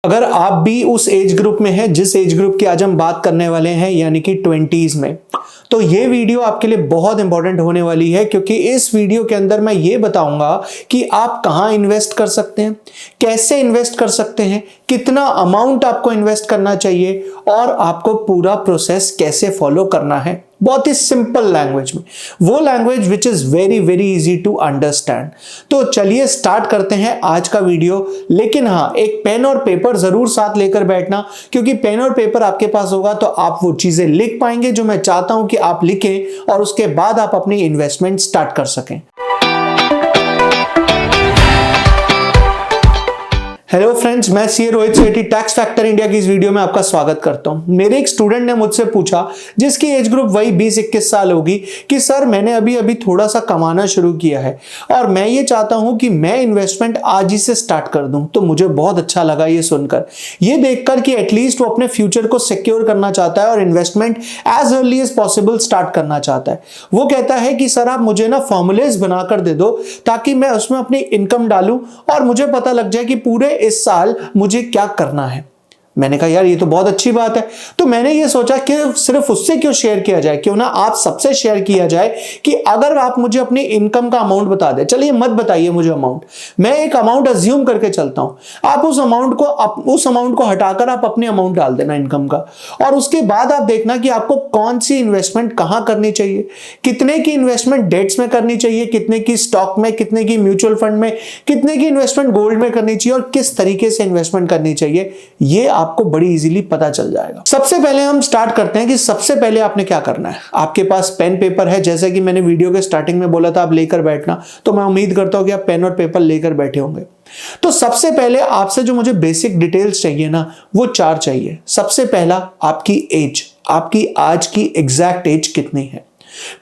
अगर आप भी उस एज ग्रुप में हैं जिस एज ग्रुप की आज हम बात करने वाले हैं यानी कि 20s में, तो ये वीडियो आपके लिए बहुत इंपॉर्टेंट होने वाली है, क्योंकि इस वीडियो के अंदर मैं ये बताऊंगा कि आप कहां इन्वेस्ट कर सकते हैं, कैसे इन्वेस्ट कर सकते हैं, कितना अमाउंट आपको इन्वेस्ट करना चाहिए और आपको पूरा प्रोसेस कैसे फॉलो करना है, बहुत ही सिंपल लैंग्वेज में, वो language which is very very easy to understand. तो चलिए स्टार्ट करते हैं आज का वीडियो। लेकिन हाँ, एक पेन और पेपर जरूर साथ लेकर बैठना, क्योंकि पेन और पेपर आपके पास होगा तो आप वो चीजें लिख पाएंगे जो मैं चाहता हूं कि आप लिखें और उसके बाद आप अपनी इन्वेस्टमेंट स्टार्ट कर सकें। हेलो फ्रेंड्स, मैं सीए रोहित सेठी टैक्स फैक्टर इंडिया की इस वीडियो में आपका स्वागत करता हूं। मेरे एक स्टूडेंट ने मुझसे पूछा, जिसकी एज ग्रुप वही 20-21 साल होगी, कि सर मैंने अभी थोड़ा सा कमाना शुरू किया है और मैं ये चाहता हूं कि मैं इन्वेस्टमेंट आज ही से स्टार्ट कर दूं। तो मुझे बहुत अच्छा लगा ये सुनकर, ये देखकर कि एटलीस्ट वो अपने फ्यूचर को सिक्योर करना चाहता है और investment as early as possible start करना चाहता है। वो कहता है कि सर आप मुझे ना फॉर्मूलेज बनाकर दे दो ताकि मैं उसमें अपनी इनकम डालूं और मुझे पता लग जाए कि पूरे इस साल मुझे क्या करना है। मैंने कहा यार ये तो बहुत अच्छी बात है। तो मैंने ये सोचा कि सिर्फ उससे क्यों शेयर किया जाए, क्यों ना आप सबसे शेयर किया जाए कि अगर आप मुझे अपनी इनकम का अमाउंट बता दें। चलिए मत बताइए मुझे अमाउंट, मैं एक अमाउंट अज्यूम करके चलता हूं। आप उस अमाउंट को हटाकर आप अपनी अमाउंट डाल देना इनकम का, और उसके बाद आप देखना कि आपको कौन सी इन्वेस्टमेंट कहां करनी चाहिए, कितने की इन्वेस्टमेंट डेट्स में करनी चाहिए, कितने की स्टॉक में, कितने की म्यूचुअल फंड में, कितने की इन्वेस्टमेंट गोल्ड में करनी चाहिए और किस तरीके से इन्वेस्टमेंट करनी चाहिए, ये आपको बड़ी इजीली पता चल जाएगा। सबसे पहले हम स्टार्ट करते हैं कि सबसे पहले आपने क्या करना है। आपके पास पेन पेपर है, जैसे कि मैंने वीडियो के स्टार्टिंग में बोला था आप लेकर बैठना, तो मैं उम्मीद करता हूं कि आप पेन और पेपर लेकर बैठे होंगे। तो सबसे पहले आपसे जो मुझे बेसिक डिटेल्स चाहिए ना, वो 4 चाहिए। सबसे पहला आपकी एज, आपकी आज की एग्जैक्ट एज कितनी है।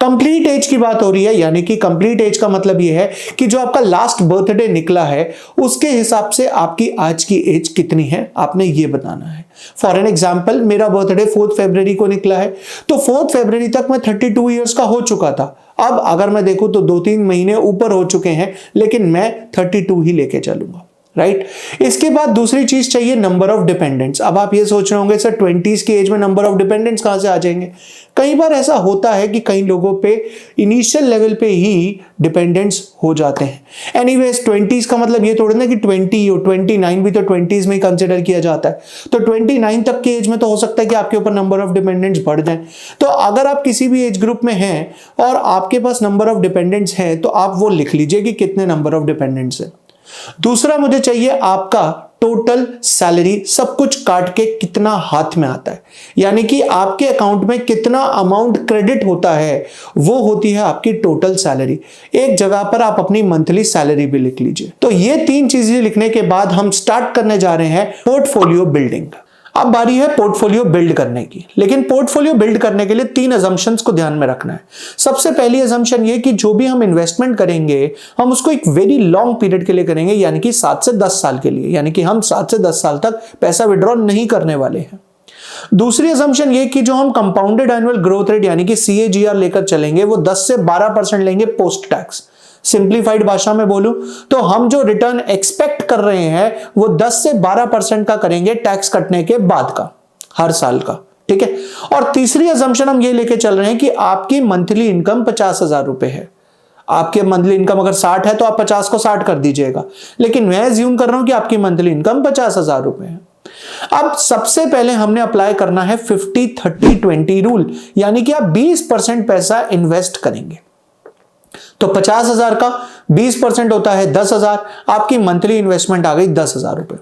कंप्लीट एज की बात हो रही है, यानी कि कंप्लीट एज का मतलब यह है कि जो आपका लास्ट बर्थडे निकला है उसके हिसाब से आपकी आज की एज कितनी है, आपने ये बताना है। फॉर एन एग्जाम्पल, मेरा बर्थडे 4 फरवरी को निकला है, तो 4 फरवरी तक मैं 32 ईयर्स का हो चुका था। अब अगर मैं देखूं तो 2-3 महीने ऊपर हो चुके हैं, लेकिन मैं 32 ही लेके चलूंगा, राइट। इसके बाद दूसरी चीज चाहिए नंबर ऑफ डिपेंडेंट्स। अब आप ये सोच रहे होंगे सर 20s की एज में नंबर ऑफ डिपेंडेंट्स कहां से आ जाएंगे। कई बार ऐसा होता है कि कई लोगों पे इनिशियल लेवल पे ही डिपेंडेंट्स हो जाते हैं। एनीवेज 20s का मतलब ये थोड़ी ना कि 20 और 29 भी तो 20s में ही कंसिडर किया जाता है। तो 29 तक की एज में तो हो सकता है कि आपके ऊपर नंबर ऑफ डिपेंडेंट्स बढ़ जाए। तो अगर आप किसी भी एज ग्रुप में हैं और आपके पास नंबर ऑफ डिपेंडेंट्स हैं, तो आप वो लिख लीजिए कि कितने नंबर ऑफ डिपेंडेंट्स है। दूसरा मुझे चाहिए आपका टोटल सैलरी, सब कुछ काट के कितना हाथ में आता है, यानी कि आपके अकाउंट में कितना अमाउंट क्रेडिट होता है, वो होती है आपकी टोटल सैलरी। एक जगह पर आप अपनी मंथली सैलरी भी लिख लीजिए। तो ये 3 चीजें लिखने के बाद हम स्टार्ट करने जा रहे हैं पोर्टफोलियो बिल्डिंग। अब बारी है पोर्टफोलियो बिल्ड करने की, लेकिन पोर्टफोलियो बिल्ड करने के लिए 3 अजम्पशंस को ध्यान में रखना है। सबसे पहली अजम्पशन ये कि जो भी हम इन्वेस्टमेंट करेंगे हम उसको एक वेरी लॉन्ग पीरियड के लिए करेंगे, यानी कि 7 से 10 साल के लिए, यानी कि हम 7 से 10 साल तक पैसा विड्रॉ नहीं करने वाले हैं। दूसरी अजम्पशन ये कि जो हम कंपाउंडेड एनुअल ग्रोथ रेट यानी कि CAGR लेकर चलेंगे वो 10 से 12% लेंगे पोस्ट टैक्स। सिंप्लीफाइड भाषा में बोलूं तो हम जो रिटर्न एक्सपेक्ट कर रहे हैं वो 10 से 12% का करेंगे टैक्स कटने के बाद का, हर साल का, ठीक है। और तीसरी अजम्पशन हम ये लेके चल रहे हैं कि आपकी मंथली इनकम 50,000 रुपए है। आपके मंथली इनकम अगर 60 है तो आप 50 को 60 कर दीजिएगा, लेकिन मैं अज्यूम कर रहा हूं कि आपकी मंथली इनकम 50,000 रुपए है। अब सबसे पहले हमने अप्लाई करना है 50-30-20 रूल, यानी कि आप 20% पैसा इन्वेस्ट करेंगे। तो 50,000 का 20% होता है 10,000, आपकी मंथली इन्वेस्टमेंट आ गई 10,000 रुपए।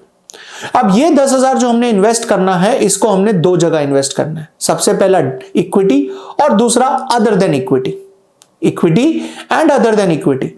अब ये 10,000 जो हमने इन्वेस्ट करना है, इसको हमने 2 जगह इन्वेस्ट करना है। सबसे पहला इक्विटी और दूसरा other than equity, equity and other than equity.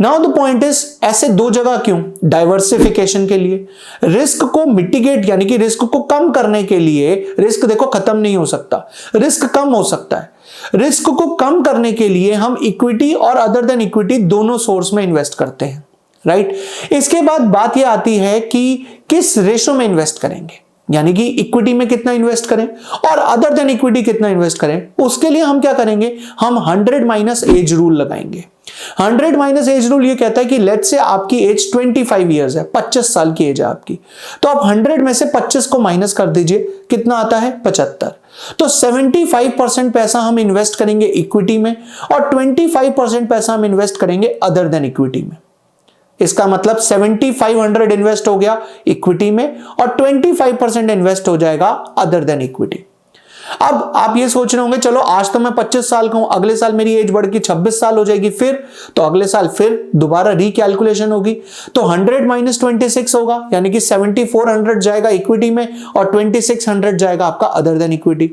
Now the point is, ऐसे 2 जगह क्यों? डाइवर्सिफिकेशन के लिए, रिस्क को मिटिगेट यानी कि रिस्क को कम करने के लिए। रिस्क देखो खत्म नहीं हो सकता, रिस्क कम हो सकता है। रिस्क को कम करने के लिए हम इक्विटी और अदर देन इक्विटी दोनों सोर्स में इन्वेस्ट करते हैं, राइट। इसके बाद बात यह आती है कि किस रेशो में इन्वेस्ट करेंगे, यानी कि इक्विटी में कितना इन्वेस्ट करें और अदर देन इक्विटी कितना इन्वेस्ट करें। उसके लिए हम क्या करेंगे, हम 100 माइनस एज रूल लगाएंगे। 100 माइनस एज रूल ये कहता है कि लेट्स से आपकी एज 25 ईयर्स है, 25 साल की एज है आपकी, तो आप 100 में से 25 को माइनस कर दीजिए, कितना आता है 75। तो 75% पैसा हम इन्वेस्ट करेंगे इक्विटी में और 25% पैसा हम इन्वेस्ट करेंगे अदर देन इक्विटी में। इसका मतलब 7500 इन्वेस्ट हो गया इक्विटी में और 25% इन्वेस्ट हो जाएगा अदर देन इक्विटी। अब आप ये सोच रहे होंगे चलो आज तो मैं 25 साल का हूं, अगले साल मेरी एज बढ़ के 26 साल हो जाएगी, फिर तो अगले साल फिर दोबारा रिकैलकुलेशन होगी, तो 100 माइनस 26 होगा, यानी कि 7400 जाएगा इक्विटी में और 2600 जाएगा आपका अदर देन इक्विटी।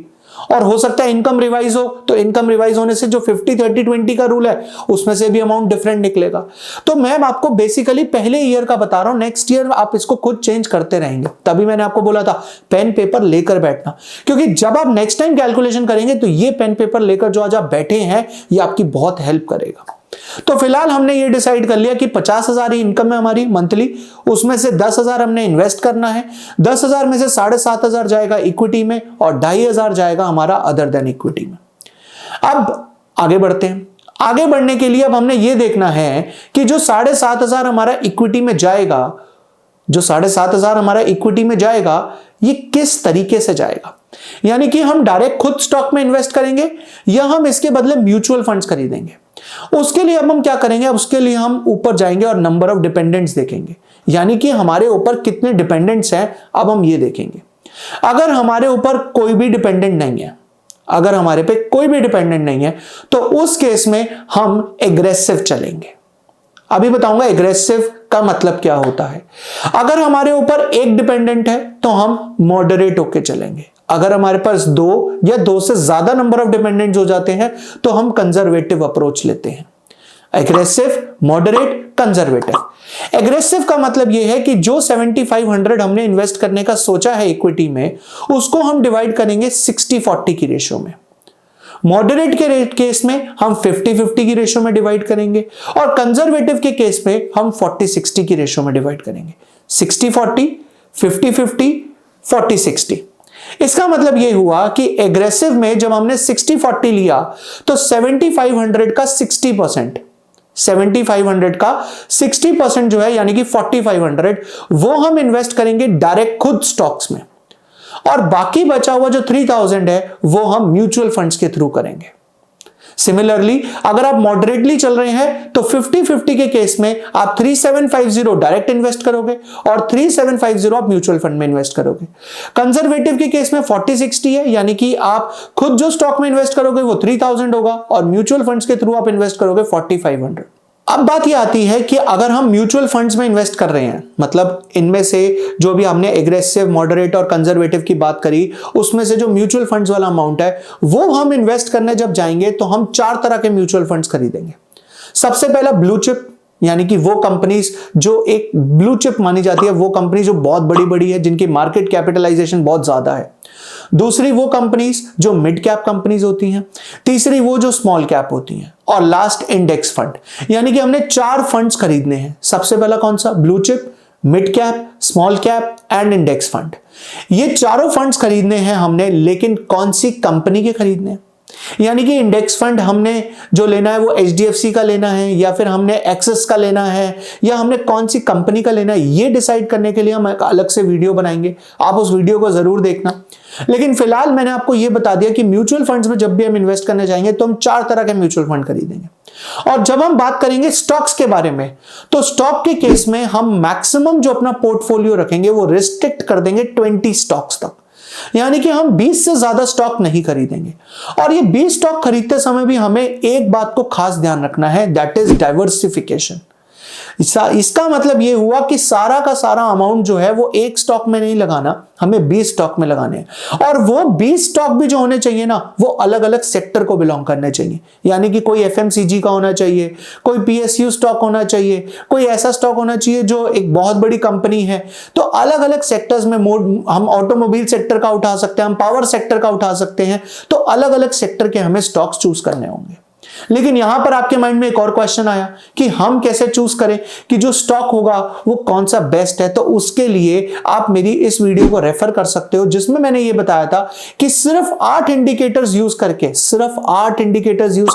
और हो सकता है इनकम रिवाइज हो, तो इनकम रिवाइज होने से जो 50-30-20 का रूल है उसमें से भी अमाउंट डिफरेंट निकलेगा। तो मैं आपको बेसिकली पहले ईयर का बता रहा हूं, नेक्स्ट ईयर आप इसको खुद चेंज करते रहेंगे। तभी मैंने आपको बोला था पेन पेपर लेकर बैठना, क्योंकि जब आप नेक्स्ट टाइम कैलकुलेशन करेंगे तो ये पेन पेपर लेकर जो आज आप बैठे हैं ये आपकी बहुत हेल्प करेगा। तो फिलहाल हमने ये डिसाइड कर लिया कि 50,000 ही इनकम है हमारी मंथली, उसमें से 10,000 हमने इन्वेस्ट करना है, 10,000 में से 7,500 जाएगा इक्विटी में और 2,500 जाएगा हमारा अदर देन इक्विटी में। अब आगे बढ़ते हैं। आगे बढ़ने के लिए अब हमने ये देखना है कि जो 7,500 हमारा इक्विटी में जाएगा, जो 7,500 हमारा इक्विटी में जाएगा ये किस तरीके से जाएगा, यानी कि हम डायरेक्ट खुद स्टॉक में इन्वेस्ट करेंगे या हम इसके बदले म्यूचुअल फंड्स खरीदेंगे। उसके लिए अब हम क्या करेंगे, अब उसके लिए हम ऊपर जाएंगे और नंबर ऑफ डिपेंडेंट्स देखेंगे, यानी कि हमारे ऊपर कितने डिपेंडेंट्स हैं अब हम ये देखेंगे। अगर हमारे ऊपर कोई भी डिपेंडेंट नहीं है, अगर हमारे पे कोई भी डिपेंडेंट नहीं है तो उस केस में हम एग्रेसिव चलेंगे। अभी बताऊंगा एग्रेसिव का मतलब क्या होता है। अगर हमारे ऊपर एक डिपेंडेंट है तो हम मॉडरेट होके चलेंगे, अगर हमारे पास 2 या 2 से ज्यादा नंबर ऑफ डिपेंडेंट्स हो जाते हैं तो हम कंजर्वेटिव अप्रोच लेते हैं। Aggressive, moderate, conservative. एग्रेसिव का मतलब यह है कि जो 7500 हमने इन्वेस्ट करने का सोचा है इक्विटी में उसको हम डिवाइड करेंगे 60-40 की रेशियो में। मॉडरेट के केस में हम 50-50 की रेशियो में डिवाइड करेंगे और कंजर्वेटिव के केस में हम 40-60 की रेशियो में डिवाइड करेंगे। 60-40, 50-50, 40-60। इसका मतलब यह हुआ कि एग्रेसिव में जब हमने 60-40 लिया तो 7500 का 60%, 7500 का 60% जो है यानी कि 4500 वो हम इन्वेस्ट करेंगे डायरेक्ट खुद स्टॉक्स में और बाकी बचा हुआ जो 3000 है वो हम म्यूचुअल फंड्स के थ्रू करेंगे। सिमिलरली अगर आप मॉडरेटली चल रहे हैं तो 50-50 के केस में आप 3750 डायरेक्ट इन्वेस्ट करोगे और 3750 आप म्यूचुअल फंड में इन्वेस्ट करोगे। कंजर्वेटिव के केस में 40-60 है, यानी कि आप खुद जो स्टॉक में इन्वेस्ट करोगे वो 3000 होगा और म्यूचुअल फंड्स के थ्रू आप इन्वेस्ट करोगे 4500। अब बात यह आती है कि अगर हम म्यूचुअल फंड्स में इन्वेस्ट कर रहे हैं, मतलब इनमें से जो भी हमने एग्रेसिव, मॉडरेट और कंजर्वेटिव की बात करी उसमें से जो म्यूचुअल फंड्स वाला अमाउंट है वो हम इन्वेस्ट करने जब जाएंगे तो हम 4 तरह के म्यूचुअल फंड्स खरीदेंगे। सबसे पहला ब्लू चिप, यानी कि वो कंपनीज जो एक ब्लू चिप मानी जाती है, वो कंपनी जो बहुत बड़ी बड़ी है, जिनकी मार्केट कैपिटलाइजेशन बहुत ज्यादा है। दूसरी वो कंपनीज जो मिड कैप कंपनीज होती हैं, तीसरी वो जो स्मॉल कैप होती हैं और लास्ट इंडेक्स फंड। यानी कि हमने 4 फंड्स खरीदने हैं। सबसे पहला कौन सा, blue chip, mid cap, small cap and index fund. ये चारों फंड्स खरीदने हैं हमने, लेकिन कौन सी कंपनी के खरीदने हैं, यानी कि इंडेक्स फंड हमने जो लेना है वो HDFC का लेना है या फिर हमने एक्सिस का लेना है या हमने कौन सी कंपनी का लेना है, ये डिसाइड करने के लिए हम एक अलग से वीडियो बनाएंगे, आप उस वीडियो को जरूर देखना। लेकिन फिलहाल मैंने आपको ये बता दिया कि म्यूचुअल फंड्स में जब भी हम इन्वेस्ट करने जाएंगे तो हम 4 तरह के म्यूचुअल फंड खरीदेंगे। और जब हम बात करेंगे स्टॉक्स के बारे में तो स्टॉक के केस में हम मैक्सिमम जो अपना पोर्टफोलियो रखेंगे वो रिस्ट्रिक्ट कर देंगे 20 स्टॉक्स तक, यानी कि हम 20 से ज्यादा स्टॉक नहीं खरीदेंगे। और ये 20 स्टॉक खरीदते समय भी हमें एक बात को खास ध्यान रखना है, दैट इज डाइवर्सिफिकेशन। इसका मतलब ये हुआ कि सारा का सारा अमाउंट जो है वो एक स्टॉक में नहीं लगाना, हमें 20 स्टॉक में लगाने हैं। और वो 20 स्टॉक भी जो होने चाहिए ना वो अलग अलग सेक्टर को बिलोंग करने चाहिए, यानी कि कोई FMCG का होना चाहिए, कोई PSU स्टॉक होना चाहिए, कोई ऐसा स्टॉक होना चाहिए जो एक बहुत बड़ी कंपनी है। तो अलग अलग सेक्टर्स में हम ऑटोमोबाइल सेक्टर का उठा सकते हैं, हम पावर सेक्टर का उठा सकते हैं, तो अलग अलग सेक्टर के हमें स्टॉक्स चूज करने होंगे। लेकिन यहां पर आपके माइंड में एक और क्वेश्चन आया कि हम कैसे चूज करें कि जो स्टॉक होगा वो कौन सा बेस्ट है। तो उसके लिए आप मेरी इस वीडियो को रेफर कर सकते हो, जिसमें मैंने ये बताया था कि सिर्फ 8 इंडिकेटर्स यूज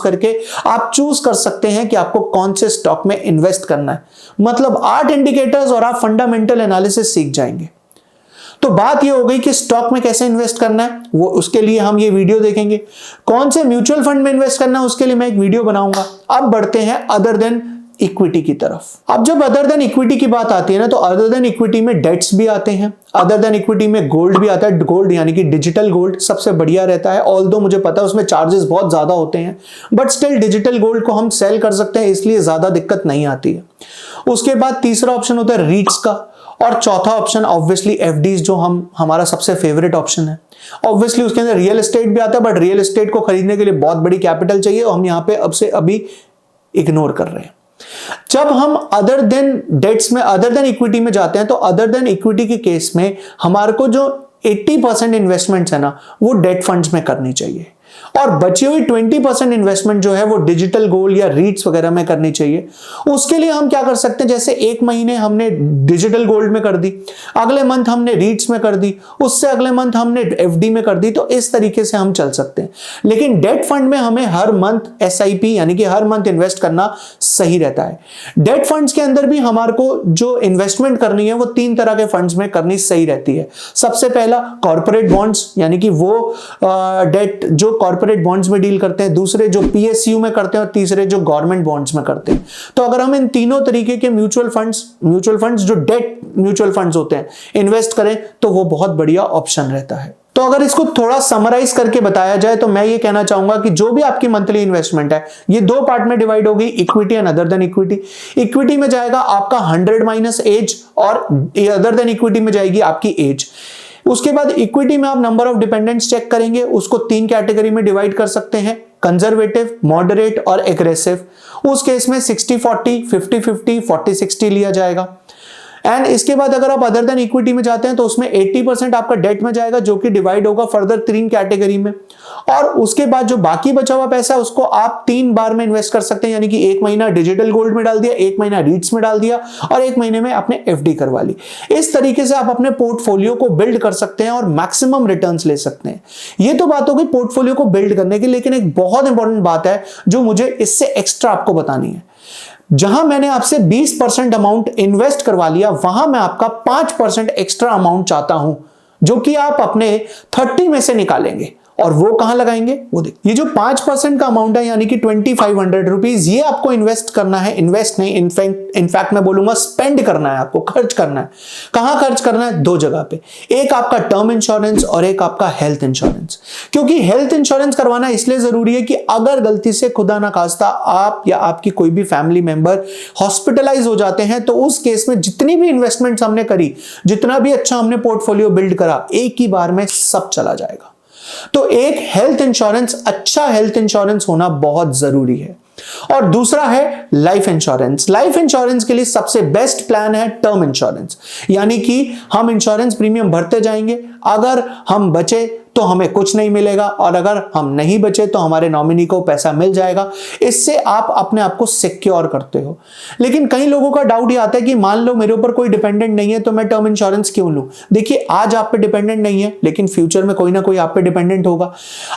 करके आप चूज कर सकते हैं कि आपको कौन से स्टॉक में इन्वेस्ट करना है। मतलब 8 इंडिकेटर्स और आप फंडामेंटल एनालिसिस सीख जाएंगे। तो बात ये हो गई कि स्टॉक में कैसे इन्वेस्ट करना है, वो उसके लिए हम ये वीडियो देखेंगे। कौन से म्यूचुअल फंड में इन्वेस्ट करना है उसके लिए मैं एक वीडियो बनाऊंगा। अब बढ़ते हैं अदर देन इक्विटी की तरफ। अब जब अदर देन इक्विटी की बात आती है ना, तो अदर देन इक्विटी में डेट्स भी आते हैं, अदर देन इक्विटी में गोल्ड भी आता है। गोल्ड यानी कि डिजिटल गोल्ड सबसे बढ़िया रहता है, ऑल्दो मुझे पता है उसमें चार्जेस बहुत ज्यादा होते हैं, बट स्टिल डिजिटल गोल्ड को हम सेल कर सकते हैं, इसलिए ज्यादा दिक्कत नहीं आती है। उसके बाद तीसरा ऑप्शन होता है रीट्स का, और चौथा ऑप्शन ऑब्वियसली एफडीज, जो हमारा सबसे फेवरेट ऑप्शन है। ऑब्वियसली उसके अंदर रियल एस्टेट भी आता है, बट रियल एस्टेट को खरीदने के लिए बहुत बड़ी कैपिटल चाहिए और हम यहाँ पे अब से अभी इग्नोर कर रहे हैं। जब हम अदर देन डेट्स में, अदर देन इक्विटी में जाते हैं, तो अदर देन इक्विटी के केस में हमारे को जो 80% इन्वेस्टमेंट्स है ना, वो डेट फंड्स में करनी चाहिए, और बची हुई 20% इन्वेस्टमेंट जो है वो डिजिटल गोल्ड या रीट्स वगैरह में करनी चाहिए। उसके लिए हम क्या कर सकते हैं, जैसे एक महीने हमने डिजिटल गोल्ड में कर दी, अगले मंथ हमने रीट्स में कर दी, उससे अगले मंथ हमने एफडी में कर दी, तो इस तरीके से हम चल सकते हैं। लेकिन डेट फंड में हमें हर मंथ एसआईपी यानी कि हर मंथ इन्वेस्ट करना सही रहता है। डेट फंड्स के अंदर भी हमारे को जो इन्वेस्टमेंट करनी है वो 3 तरह के फंड्स में करनी सही रहती है। सबसे पहला कॉर्पोरेट बॉन्ड्स, यानी कि वो डेट जो कॉर्पोरेट बॉन्ड्स में डील करते हैं, दूसरे जो पीएसयू में करते हैं, और तीसरे जो गवर्नमेंट बॉन्ड्स में करते हैं। तो अगर हम इन तीनों तरीके के म्यूचुअल फंड्स जो डेट म्यूचुअल फंड्स होते हैं इन्वेस्ट करें, तो वो बहुत बढ़िया ऑप्शन रहता है। तो अगर इसको थोड़ा समराइज करके बताया जाए तो मैं ये कहना चाहूंगा कि जो भी आपकी मंथली इन्वेस्टमेंट है ये 2 पार्ट में डिवाइड होगी, equity and other than equity. Equity में जाएगा आपका 100 माइनस एज, और अदर देन इक्विटी में जाएगी आपकी एज। उसके बाद इक्विटी में आप नंबर ऑफ डिपेंडेंट्स चेक करेंगे, उसको 3 कैटेगरी में डिवाइड कर सकते हैं, कंजर्वेटिव, मॉडरेट और एग्रेसिव। उस केस में 60-40, 50-50, 40-60 लिया जाएगा। एंड इसके बाद अगर आप अदर देन इक्विटी में जाते हैं तो उसमें 80% आपका डेट में जाएगा, जो कि डिवाइड होगा फर्दर 3 कैटेगरी में। और उसके बाद जो बाकी बचा हुआ पैसा है उसको आप 3 बार में इन्वेस्ट कर सकते हैं, यानी कि 1 महीना डिजिटल गोल्ड में डाल दिया, 1 महीना रीट्स में डाल दिया, और 1 महीने में आपने एफडी करवा ली। इस तरीके से आप अपने पोर्टफोलियो को बिल्ड कर सकते हैं और मैक्सिमम रिटर्न्स ले सकते हैं। ये तो बात होगी पोर्टफोलियो को बिल्ड करने की, लेकिन एक बहुत इंपॉर्टेंट बात है जो मुझे इससे एक्स्ट्रा आपको बतानी है। जहां मैंने आपसे 20% अमाउंट इन्वेस्ट करवा लिया, वहां मैं आपका 5% एक्स्ट्रा अमाउंट चाहता हूं, जो कि आप अपने 30 में से निकालेंगे। और वो कहां लगाएंगे वो देख, ये जो 5% का अमाउंट है यानी कि 2500 रुपीज, ये आपको इन्वेस्ट करना है। इन्वेस्ट नहीं, इनफैक्ट मैं बोलूंगा स्पेंड करना है, आपको खर्च करना है। कहां खर्च करना है? 2 जगह पे, एक आपका टर्म इंश्योरेंस और एक आपका हेल्थ इंश्योरेंस। क्योंकि हेल्थ इंश्योरेंस करवाना इसलिए जरूरी है कि अगर गलती से खुदा ना खास्ता आप या आपकी कोई भी फैमिली मेंबर हॉस्पिटलाइज हो जाते हैं, तो उस केस में जितनी भी इन्वेस्टमेंट्स हमने करी, जितना भी अच्छा हमने पोर्टफोलियो बिल्ड करा, एक ही बार में सब चला जाएगा। तो एक हेल्थ इंश्योरेंस, अच्छा हेल्थ इंश्योरेंस होना बहुत जरूरी है। और दूसरा है लाइफ इंश्योरेंस। लाइफ इंश्योरेंस के लिए सबसे बेस्ट प्लान है टर्म इंश्योरेंस, यानी कि हम इंश्योरेंस प्रीमियम भरते जाएंगे, अगर हम बचे तो हमें कुछ नहीं मिलेगा, और अगर हम नहीं बचे तो हमारे नॉमिनी को पैसा मिल जाएगा। इससे आप अपने आप को सिक्योर करते हो। लेकिन कई लोगों का डाउट ये आता है कि मान लो मेरे ऊपर कोई डिपेंडेंट नहीं है तो मैं टर्म इंश्योरेंस क्यों लूं? देखिए, आज आप पे डिपेंडेंट नहीं है, लेकिन फ्यूचर में कोई ना कोई आप पे डिपेंडेंट होगा।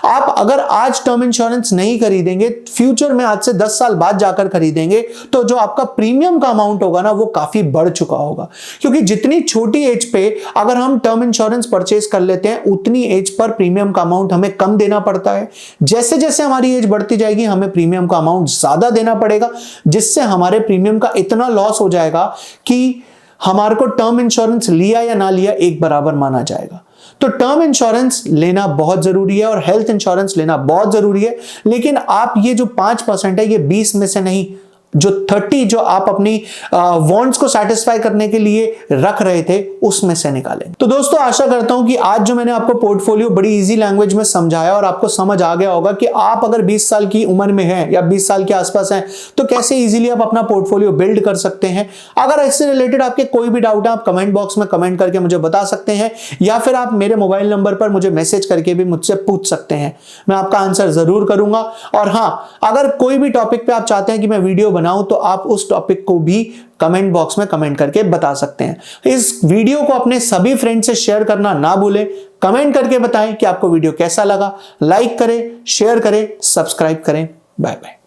आप अगर आज टर्म इंश्योरेंस नहीं खरीदेंगे, फ्यूचर में आज से 10 साल बाद जाकर खरीदेंगे, तो जो आपका प्रीमियम का अमाउंट होगा ना, वो काफी बढ़ चुका होगा। क्योंकि जितनी छोटी एज पे अगर हम टर्म इंश्योरेंस परचेज कर लेते हैं, उतनी एज पर प्रीमियम का अमाउंट हमें कम देना पड़ता है। जैसे जैसे हमारी एज बढ़ती जाएगी, हमें प्रीमियम का अमाउंट ज्यादा देना पड़ेगा, जिससे हमारे प्रीमियम का इतना लॉस हो जाएगा कि हमारे को टर्म इंश्योरेंस लिया या ना लिया एक बराबर माना जाएगा। तो टर्म इंश्योरेंस लेना बहुत जरूरी है और हेल्थ इंश्योरेंस लेना बहुत जरूरी है। लेकिन आप ये जो 5% है, ये 20 में से नहीं, जो 30 जो आप अपनी वांट्स को सेटिस्फाई करने के लिए रख रहे थे उसमें से निकालें। तो दोस्तों आशा करता हूं कि आज जो मैंने आपको पोर्टफोलियो बड़ी इजी लैंग्वेज में समझाया और आपको समझ आ गया होगा कि आप अगर 20 साल की उम्र में हैं या 20 साल के आसपास हैं तो कैसे इजीली आप अपना पोर्टफोलियो बिल्ड कर सकते हैं। अगर इससे रिलेटेड आपके कोई भी डाउट है आप कमेंट बॉक्स में कमेंट करके मुझे बता सकते हैं या फिर आप मेरे मोबाइल नंबर पर मुझे मैसेज करके भी मुझसे पूछ सकते हैं, मैं आपका आंसर जरूर करूंगा। और हां, अगर कोई भी टॉपिक पे आप चाहते हैं कि मैं वीडियो बनाऊं तो आप उस टॉपिक को भी कमेंट बॉक्स में कमेंट करके बता सकते हैं। इस वीडियो को अपने सभी फ्रेंड से शेयर करना ना भूलें। कमेंट करके बताएं कि आपको वीडियो कैसा लगा। लाइक करें, शेयर करें, सब्सक्राइब करें। Bye bye.